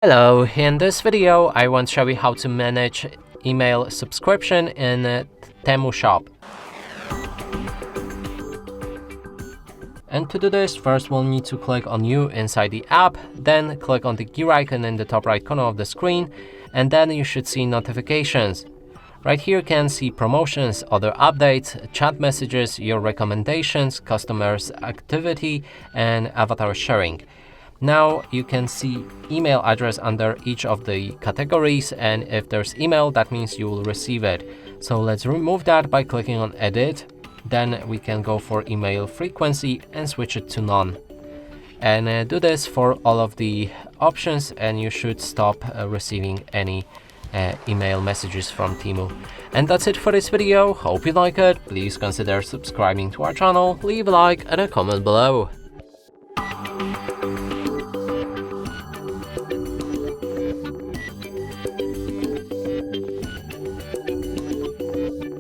Hello, in this video I want to show you how to manage email subscription in Temu shop. And to do this, first we'll need to click on New inside the app, then click on the gear icon in the top right corner of the screen, and then you should see notifications. Right here you can see promotions, other updates, chat messages, your recommendations, customers activity, and avatar sharing. Now you can see email address under each of the categories, and if there's email, that means you will receive it. So let's remove that by clicking on Edit. Then we can go for email frequency and switch it to none. And do this for all of the options, and you should stop receiving any email messages from Temu. And that's it for this video. Hope you like it. Please consider subscribing to our channel, leave a like and a comment below.